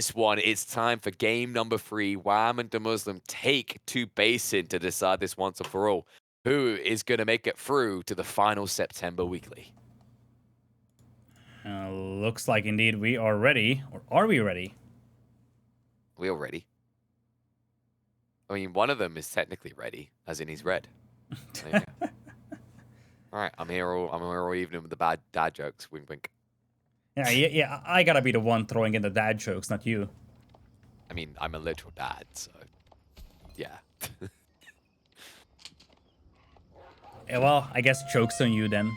This one, it's time for game number 3. Wham and DeMuslim take to Basin to decide this once and for all. Who is going to make it through to the final September weekly? Looks like indeed we are ready. Or are we ready? We are ready. I mean, one of them is technically ready, as in he's red. There you go. All right, I'm here all evening with the bad dad jokes. Wink, wink. Yeah, I gotta be the one throwing in the dad jokes, not you. I mean, I'm a literal dad, so yeah. Yeah, well, I guess joke's on you then.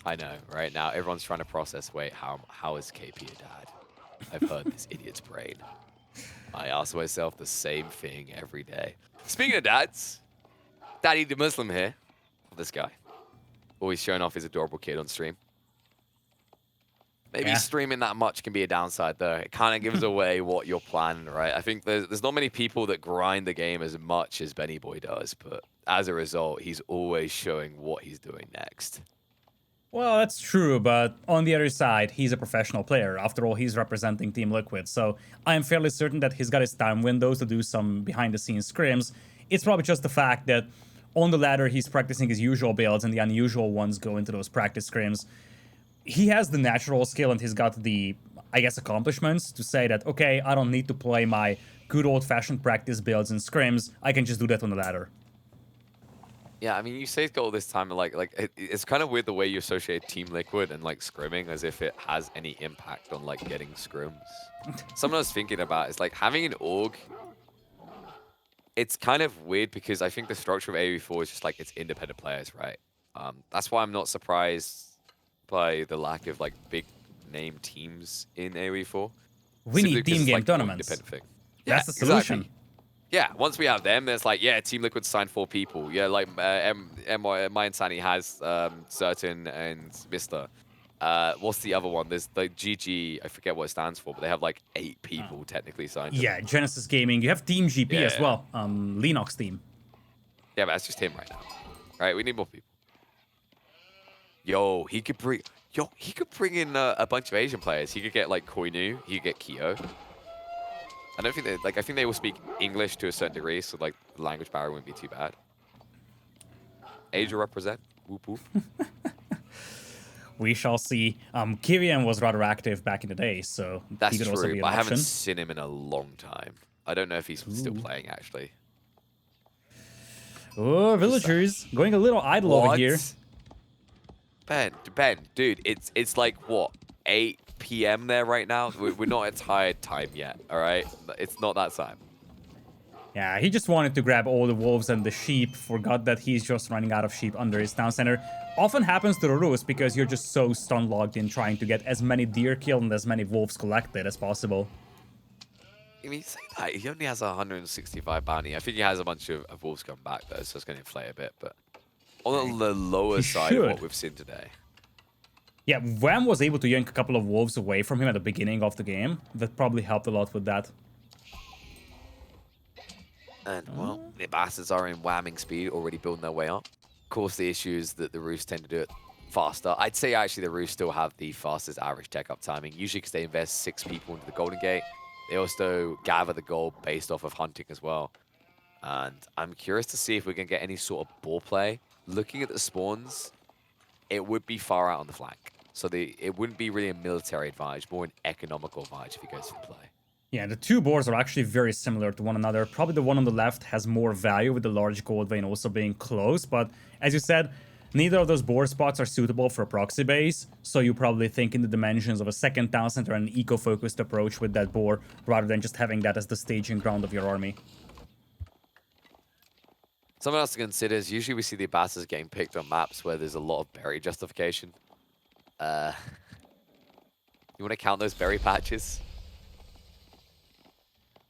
I know, right? Now everyone's trying to process, wait, how is KP a dad? I've heard this idiot's brain. I ask myself the same thing every day. Speaking of dads, Daddy DeMuslim here. This guy. Always showing off his adorable kid on stream. Maybe streaming that much can be a downside, though. It kind of gives away what you're planning, right? I think there's not many people that grind the game as much as Benny Boy does, but as a result, he's always showing what he's doing next. Well, that's true, but on the other side, he's a professional player. After all, he's representing Team Liquid, so I'm fairly certain that he's got his time windows to do some behind-the-scenes scrims. It's probably just the fact that on the ladder, he's practicing his usual builds, and the unusual ones go into those practice scrims. He has the natural skill, and he's got the, I guess, accomplishments to say that, okay, I don't need to play my good old-fashioned practice builds and scrims. I can just do that on the ladder. Yeah, I mean, you say he's got all this time, and it's kind of weird the way you associate Team Liquid and like scrimming as if it has any impact on like getting scrims. Something I was thinking about is like having an org. It's kind of weird because I think the structure of AOE4 is just like it's independent players, right? That's why I'm not surprised by the lack of like big name teams in AOE4. We need team game tournaments. Thing. That's the solution. Exactly. Yeah, once we have them, there's like, yeah, Team Liquid signed 4 people. Yeah, like my Insanity has Certain and Mr. What's the other one? There's like GG, I forget what it stands for, but they have like 8 people technically signed. Yeah, Genesis Gaming. You have Team GP as well. Linux team. Yeah, but that's just him right now. Right, we need more people. Yo, he could bring in a bunch of Asian players. He could get like Koinu, he could get Kyo. I don't think they I think they will speak English to a certain degree, so like the language barrier wouldn't be too bad. Asia represent. Whoop whoop. We shall see. Kyrian was rather active back in the day, so that's he could true. Also be an I option. haven't seen him in a long time. I don't know if he's still playing actually. Oh, villagers going a little idle over here. Ben, dude, it's like what 8 PM there right now. We're not at tired time yet. All right, it's not that time. Yeah, he just wanted to grab all the wolves and the sheep, forgot that he's just running out of sheep under his town center. Often happens to the Rus because you're just so stun logged in trying to get as many deer killed and as many wolves collected as possible. I mean, say that, he only has 165 bounty. I think he has a bunch of wolves come back though, so it's going to inflate a bit, but on the lower side of what we've seen today. Yeah, Wham was able to yank a couple of wolves away from him at the beginning of the game. That probably helped a lot with that. And, well, the bastards are in whamming speed, already building their way up. Of course, the issue is that the Roos tend to do it faster. I'd say, actually, the Roos still have the fastest average tech-up timing, usually because they invest 6 people into the Golden Gate. They also gather the gold based off of hunting as well. And I'm curious to see if we can get any sort of ball play. Looking at the spawns, it would be far out on the flank. So it wouldn't be really a military advantage, more an economical advantage if he goes for the play. Yeah, the two boards are actually very similar to one another. Probably the one on the left has more value with the large gold vein also being close, but as you said, neither of those board spots are suitable for a proxy base, so you probably think in the dimensions of a second town center and an eco-focused approach with that board, rather than just having that as the staging ground of your army. Something else to consider is usually we see the Abbasas getting picked on maps where there's a lot of berry justification. You want to count those berry patches?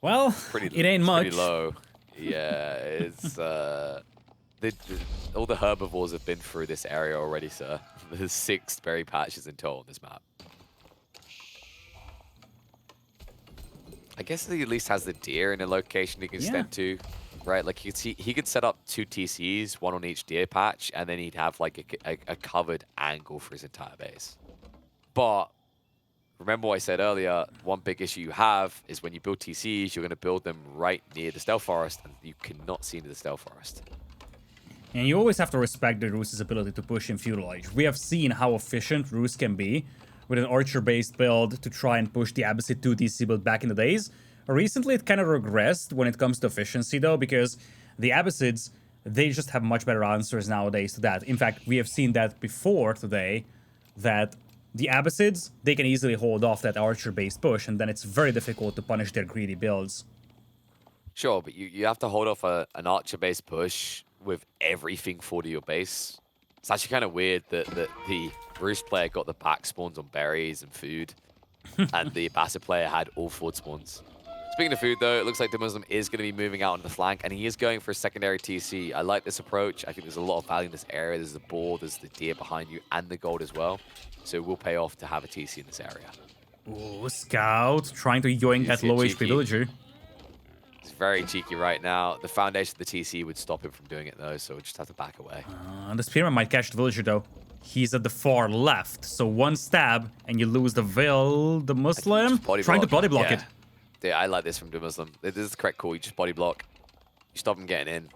Well, it ain't much. Pretty low. Yeah, it's all the herbivores have been through this area already, sir. There's 6 berry patches in total on this map. I guess he at least has the deer in a location he can stand to, right? Like he could set up 2 TCs, 1 on each deer patch, and then he'd have like a covered angle for his entire base. But remember what I said earlier, one big issue you have is when you build TCs, you're going to build them right near the Stealth Forest, and you cannot see into the Stealth Forest. And you always have to respect the Roost's ability to push in Feudal Age. We have seen how efficient Roost can be with an Archer-based build to try and push the Abbasid 2 TC build back in the days. Recently, it kind of regressed when it comes to efficiency, though, because the Abbasids, they just have much better answers nowadays to that. In fact, we have seen that before today, that the Abbasids, they can easily hold off that Archer-based push, and then it's very difficult to punish their greedy builds. Sure, but you have to hold off an Archer-based push with everything for to your base. It's actually kind of weird that the Roost player got the back spawns on berries and food, and the Abbasid player had all forward spawns. Speaking of food, though, it looks like DeMuslim is going to be moving out on the flank, and he is going for a secondary TC. I like this approach. I think there's a lot of value in this area. There's the boar, there's the deer behind you, and the gold as well. So it will pay off to have a TC in this area. Ooh, Scout trying to yoink that low HP villager. It's very cheeky right now. The foundation of the TC would stop him from doing it, though, so we'll just have to back away. The Spearman might catch the villager, though. He's at the far left, so one stab, and you lose the Muslim. Trying to body block it. Yeah, I like this from DeMuslim. This is the correct call. You just body block. You stop him getting in.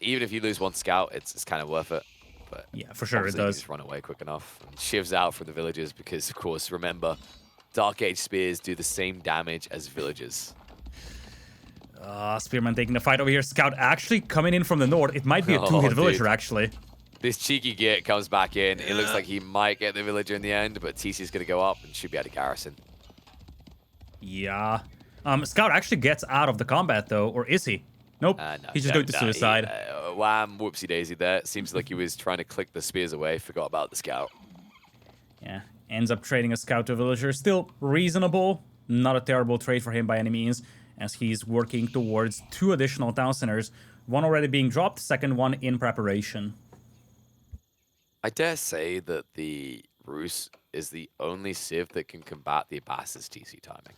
Even if you lose one scout, it's kind of worth it. But yeah, for sure it does. You just run away quick enough. And shivs out for the villagers because, of course, remember, Dark Age spears do the same damage as villagers. Spearman taking the fight over here. Scout actually coming in from the north. It might be a two-hit villager, actually. This cheeky git comes back in. It looks like he might get the villager in the end, but TC's going to go up and should be able to garrison. Yeah. Scout actually gets out of the combat, though, or is he? Nope. No, he's just going to suicide. Wham, whoopsie daisy there. Seems like he was trying to click the spears away. Forgot about the scout. Yeah. Ends up trading a scout to a villager. Still reasonable. Not a terrible trade for him by any means, as he's working towards 2 additional town centers. One already being dropped, second one in preparation. I dare say that the Roos is the only civ that can combat the Abbasid's TC timing.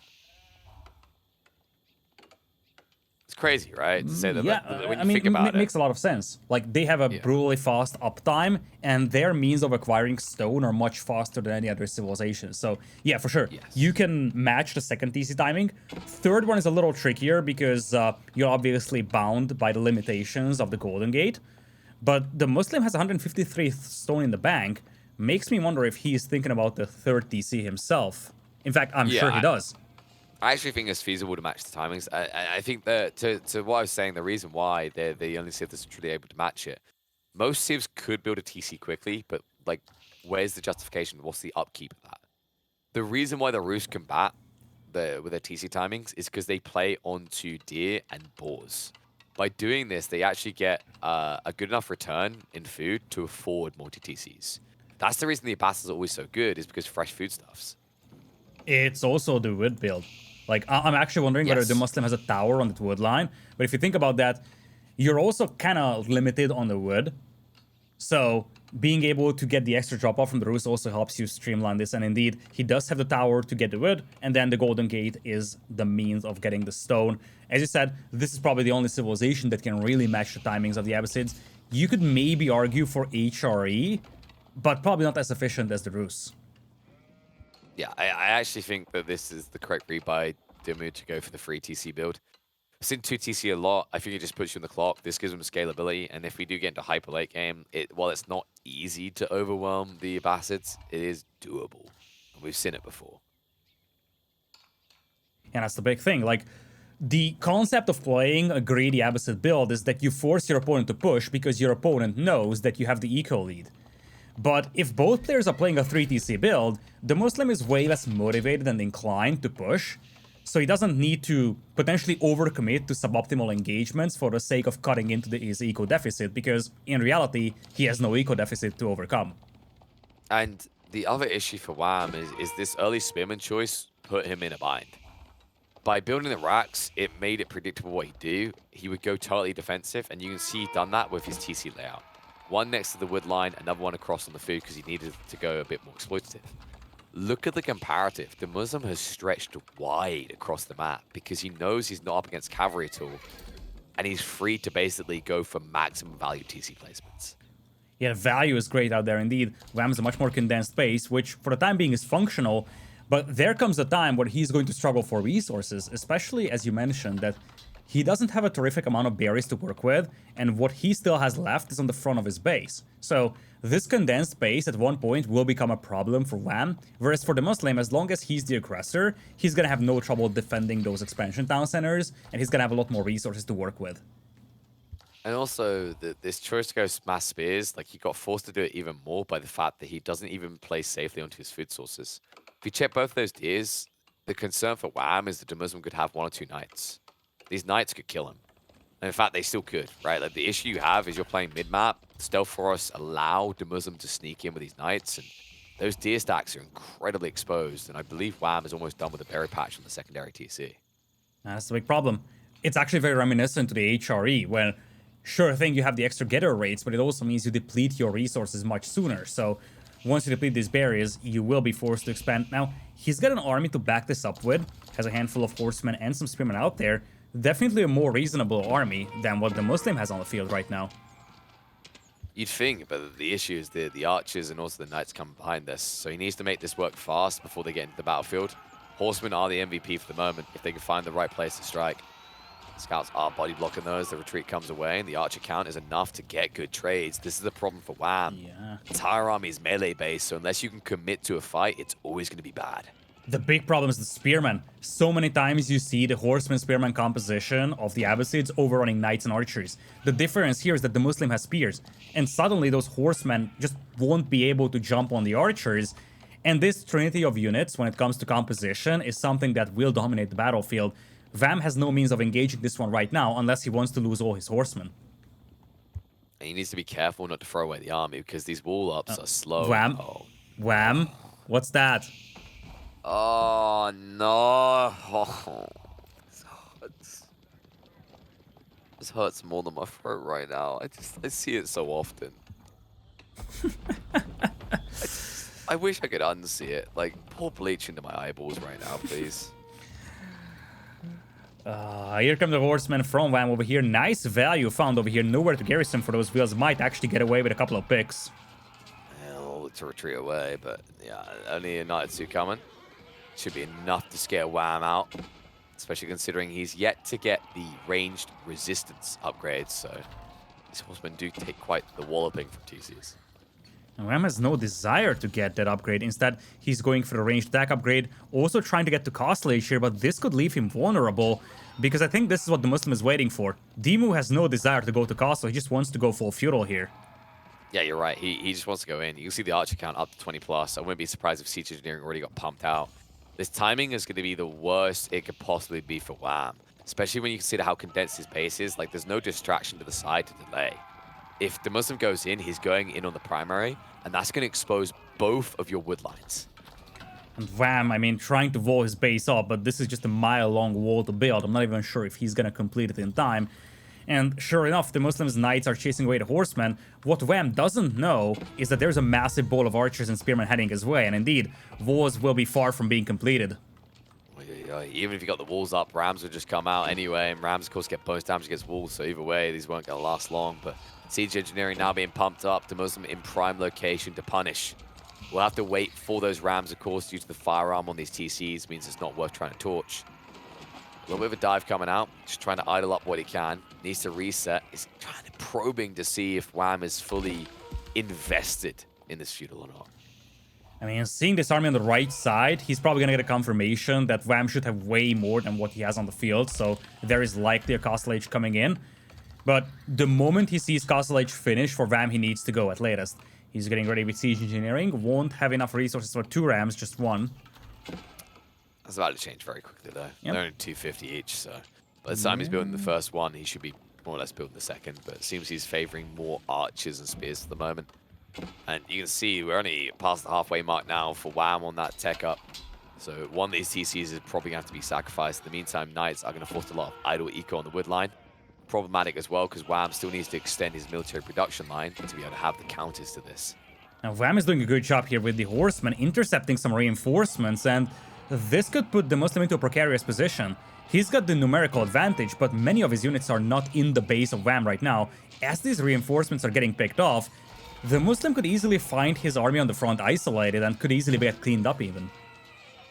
It's crazy, right? To say that, yeah, when you think about it makes a lot of sense. Like, they have a brutally fast uptime, and their means of acquiring stone are much faster than any other civilization. So, yeah, for sure. Yes. You can match the second TC timing. Third one is a little trickier because you're obviously bound by the limitations of the Golden Gate. But the Muslim has 153 stone in the bank. Makes me wonder if he's thinking about the third TC himself. In fact, I'm sure he does. I actually think it's feasible to match the timings. I think that, to what I was saying, the reason why they're the only civ that's truly able to match it, most civs could build a TC quickly, but, like, where's the justification? What's the upkeep of that? The reason why the Roos combat with their TC timings is because they play onto deer and boars. By doing this, they actually get a good enough return in food to afford multi-TCs. That's the reason the Abbasids are always so good, is because fresh foodstuffs. It's also the wood build. Like, I'm actually wondering whether the Muslim has a tower on the wood line. But if you think about that, you're also kind of limited on the wood. So being able to get the extra drop-off from the Roos also helps you streamline this. And indeed, he does have the tower to get the wood. And then the Golden Gate is the means of getting the stone. As you said, this is probably the only civilization that can really match the timings of the Abbasids. You could maybe argue for HRE, but probably not as efficient as the Roos. Yeah, I actually think that this is the correct read by Demu to go for the free TC build. I've seen 2 TC a lot. I think it just puts you on the clock. This gives them scalability, and if we do get into hyper late game, while it's not easy to overwhelm the Abbasids, it is doable. And we've seen it before. And that's the big thing. Like, the concept of playing a greedy Abbasid build is that you force your opponent to push because your opponent knows that you have the eco lead. But if both players are playing a 3TC build, the Muslim is way less motivated and inclined to push, so he doesn't need to potentially overcommit to suboptimal engagements for the sake of cutting into his eco deficit, because in reality, he has no eco deficit to overcome. And the other issue for Wham is this early Spearman choice put him in a bind. By building the racks, it made it predictable what he'd do. He would go totally defensive, and you can see he'd done that with his TC layout. One next to the wood line, another one across on the food because he needed to go a bit more exploitative. Look at the comparative. The Muslim has stretched wide across the map because he knows he's not up against cavalry at all, and he's free to basically go for maximum value TC placements. Yeah, value is great out there indeed. Wham is a much more condensed base, which for the time being is functional. But there comes a time where he's going to struggle for resources, especially as you mentioned that he doesn't have a terrific amount of berries to work with, and what he still has left is on the front of his base. So this condensed base at one point will become a problem for Wham, whereas for DeMuslim, as long as he's the aggressor, he's gonna have no trouble defending those expansion town centers, and he's gonna have a lot more resources to work with. And also, this choice to go mass spears, like, he got forced to do it even more by the fact that he doesn't even play safely onto his food sources. If you check both those tiers, the concern for Wham is that DeMuslim could have 1 or 2 knights. These knights could kill him. And in fact, they still could, right? Like, the issue you have is you're playing mid-map. Stealth forests allow DeMuslim to sneak in with these knights, and those tier stacks are incredibly exposed. And I believe Wham is almost done with the berry patch on the secondary TC. That's the big problem. It's actually very reminiscent to the HRE, where sure thing you have the extra getter rates, but it also means you deplete your resources much sooner. So once you deplete these berries, you will be forced to expand. Now, he's got an army to back this up with, has a handful of horsemen and some spearmen out there. Definitely a more reasonable army than what DeMuslim has on the field right now. You'd think, but the issue is the archers and also the knights come behind this. So he needs to make this work fast before they get into the battlefield. Horsemen are the MVP for the moment, if they can find the right place to strike. Scouts are body blocking those, the retreat comes away, and the archer count is enough to get good trades. This is the problem for Wham. Yeah. Entire army is melee based, so unless you can commit to a fight, it's always going to be bad. The big problem is the spearmen. So many times you see the horseman-spearman composition of the Abbasids overrunning knights and archers. The difference here is that DeMuslim has spears, and suddenly those horsemen just won't be able to jump on the archers. And this trinity of units, when it comes to composition, is something that will dominate the battlefield. Wham has no means of engaging this one right now unless he wants to lose all his horsemen. And he needs to be careful not to throw away the army because these wall ups are slow. Wham. Oh. Wham. What's that? Oh, no. Oh, this hurts. This hurts more than my throat right now. I see it so often. I wish I could unsee it. Like, pour bleach into my eyeballs right now, please. Here come the horsemen from Wham over here. Nice value found over here. Nowhere to garrison for those wheels. Might actually get away with a couple of picks. I'll look to retreat away, but yeah, only a knight or two coming. Should be enough to scare Wham out, especially considering he's yet to get the ranged resistance upgrades, so these horsemen do take quite the walloping from TCs. And Wham has no desire to get that upgrade. Instead, he's going for the ranged attack upgrade, also trying to get to Castle Age here, but this could leave him vulnerable, because I think this is what DeMuslim is waiting for. Demu has no desire to go to Castle, he just wants to go full feudal here. Yeah, you're right, he just wants to go in. You can see the archer count up to 20 plus. I wouldn't be surprised if siege engineering already got pumped out. This timing is going to be the worst it could possibly be for Wham, especially when you consider how condensed his base is. Like, there's no distraction to the side to delay. If DeMuslim goes in, he's going in on the primary, and that's going to expose both of your wood lines. And Wham, I mean, trying to wall his base up, but this is just a mile-long wall to build. I'm not even sure if he's going to complete it in time. And sure enough, DeMuslim's knights are chasing away the horsemen. What Wham doesn't know is that there's a massive ball of archers and spearmen heading his way, and indeed, walls will be far from being completed. Even if you got the walls up, Rams would just come out anyway, and Rams, of course, get bonus damage against walls, so either way, these weren't going to last long. But siege engineering now being pumped up, DeMuslim in prime location to punish. We'll have to wait for those Rams, of course, due to the firearm on these TCs, means it's not worth trying to torch. A little bit of a dive coming out, just trying to idle up what he can. Needs to reset. He's trying to probing to see if Wham is fully invested in this feudal or not. I mean, seeing this army on the right side, he's probably going to get a confirmation that Wham should have way more than what he has on the field, so there is likely a Castle Age coming in. But the moment he sees Castle Age finish, for Wham he needs to go at latest. He's getting ready with siege engineering, won't have enough resources for 2 Rams, just 1. That's about to change very quickly, though. Yep. They're only 250 each, so by the time he's building the first one, he should be more or less building the second. But it seems he's favoring more archers and spears at the moment. And you can see we're only past the halfway mark now for Wham on that tech up. So one of these TCs is probably going to have to be sacrificed. In the meantime, Knights are going to force a lot of idle eco on the wood line. Problematic as well, because Wham still needs to extend his military production line to be able to have the counters to this. Now, Wham is doing a good job here with the horsemen, intercepting some reinforcements, and this could put DeMuslim into a precarious position. He's got the numerical advantage, but many of his units are not in the base of Wham right now. As these reinforcements are getting picked off, the Muslim could easily find his army on the front isolated and could easily get cleaned up even.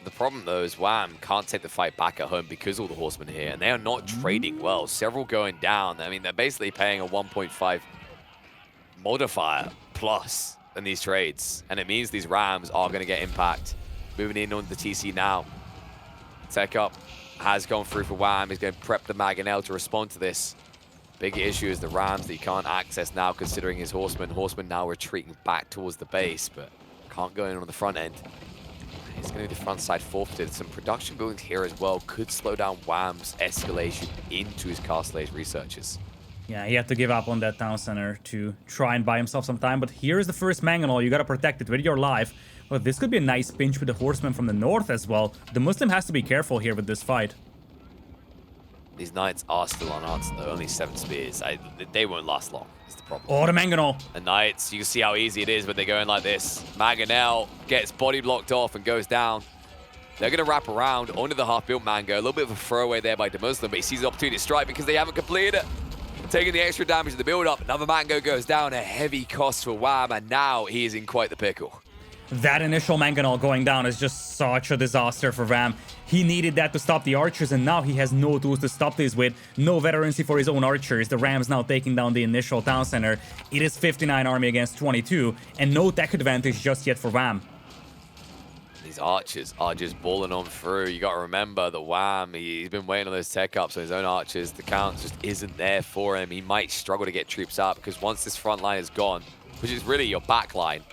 The problem, though, is Wam can't take the fight back at home because all the horsemen are here, and they are not trading well. Several going down. I mean, they're basically paying a 1.5 modifier plus in these trades, and it means these Rams are going to get impact. Moving in on the TC now. Tech up has gone through for Wam. He's going to prep the Mangonel to respond to this. Big issue is the Rams that he can't access now, considering his horsemen. Horsemen now retreating back towards the base, but can't go in on the front end. He's going to do the front side forfeited. Some production buildings here as well could slow down Wam's escalation into his castle age researches. Yeah, he had to give up on that town center to try and buy himself some time, but here is the first Mangonel. You got to protect it with your life. But this could be a nice pinch with the horsemen from the north as well. The Muslim has to be careful here with this fight. These knights are still unanswered though, only 7 spears. They won't last long, is the problem. Oh, the Mangonel. The knights, you can see how easy it is when they're going like this. Mangonel gets body blocked off and goes down. They're going to wrap around onto the half-built Mango. A little bit of a throwaway there by DeMuslim, but he sees the opportunity to strike because they haven't completed it. Taking the extra damage in the build-up. Another Mango goes down, a heavy cost for Wam, and now he is in quite the pickle. That initial Mangonel going down is just such a disaster for Wam. He needed that to stop the archers, and now he has no tools to stop this with. No veterancy for his own archers. The Rams now taking down the initial town center. It is 59 army against 22, and no tech advantage just yet for Wam. These archers are just balling on through. You got to remember that Wam, he's been waiting on those tech ups on his own archers. The count just isn't there for him. He might struggle to get troops up because once this front line is gone, which is really your back line,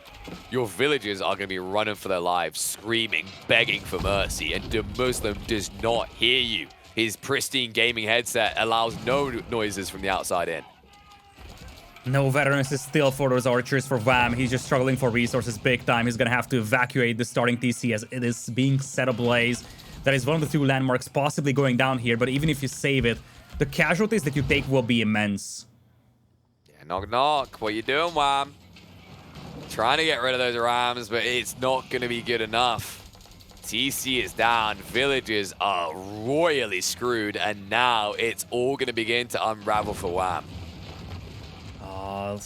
your villagers are going to be running for their lives, screaming, begging for mercy, and DeMuslim does not hear you. His pristine gaming headset allows no noises from the outside in. No veterans is still for those archers for Wam. He's just struggling for resources big time. He's going to have to evacuate the starting TC as it is being set ablaze. That is one of the 2 landmarks possibly going down here, but even if you save it, the casualties that you take will be immense. Yeah, knock knock. What you doing, Wam? Trying to get rid of those Rams, but it's not going to be good enough. TC is down, villagers are royally screwed, and now it's all going to begin to unravel for Wam.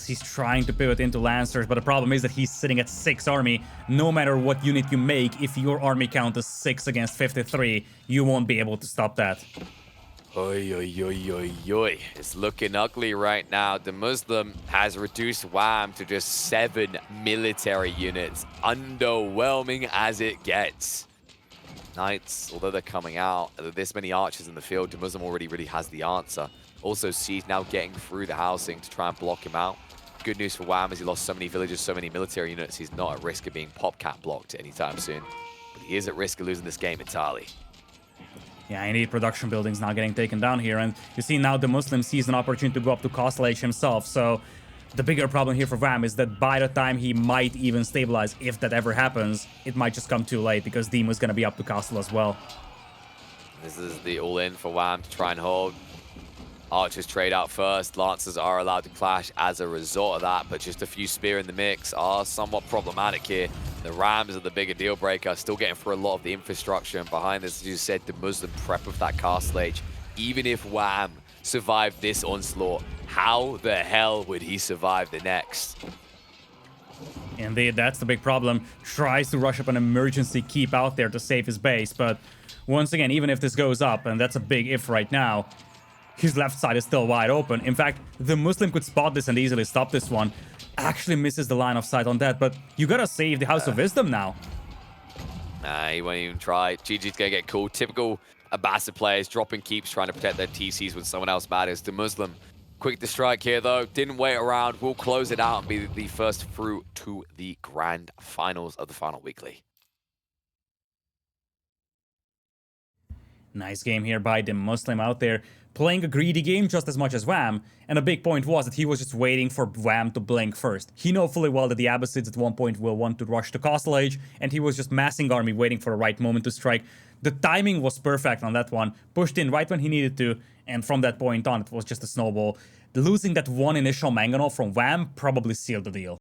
He's trying to pivot into Lancers, but the problem is that he's sitting at 6 army. No matter what unit you make, if your army count is 6 against 53, you won't be able to stop that. Oi, oi, oi, oi, oi. It's looking ugly right now. DeMuslim has reduced Wam to just 7 military units. Underwhelming as it gets. Knights, although they're coming out, this many archers in the field, DeMuslim already really has the answer. Also, Siege now getting through the housing to try and block him out. Good news for Wam is he lost so many villagers, so many military units. He's not at risk of being popcat blocked anytime soon. But he is at risk of losing this game entirely. Yeah, indeed, production buildings now getting taken down here. And you see now DeMuslim sees an opportunity to go up to Castle Age himself. So the bigger problem here for Wam is that by the time he might even stabilize, if that ever happens, it might just come too late because Demo is going to be up to Castle as well. This is the all-in for Wam to try and hold. Archers trade out first. Lancers are allowed to clash as a result of that, but just a few spear in the mix are somewhat problematic here. The Rams are the bigger deal breaker, still getting through a lot of the infrastructure, and behind this, as you said, the Muslim prep of that castle age. Even if Wam survived this onslaught, how the hell would he survive the next? Indeed, that's the big problem. Tries to rush up an emergency keep out there to save his base, but once again, even if this goes up, and that's a big if right now, his left side is still wide open. In fact, the Muslim could spot this and easily stop this one. Actually misses the line of sight on that, but you gotta save the House of Wisdom now. Nah, he won't even try. GG's gonna get called. Typical Abbasid players dropping keeps, trying to protect their TCs when someone else matters. DeMuslim, quick to strike here though. Didn't wait around. Will close it out and be the first through to the grand finals of the final weekly. Nice game here by DeMuslim out there, playing a greedy game just as much as Wam, and a big point was that he was just waiting for Wam to blink first. He knew fully well that the Abbasids at one point will want to rush to Castle Age, and he was just massing army waiting for the right moment to strike. The timing was perfect on that one, pushed in right when he needed to, and from that point on it was just a snowball. Losing that one initial Mangonel from Wam probably sealed the deal.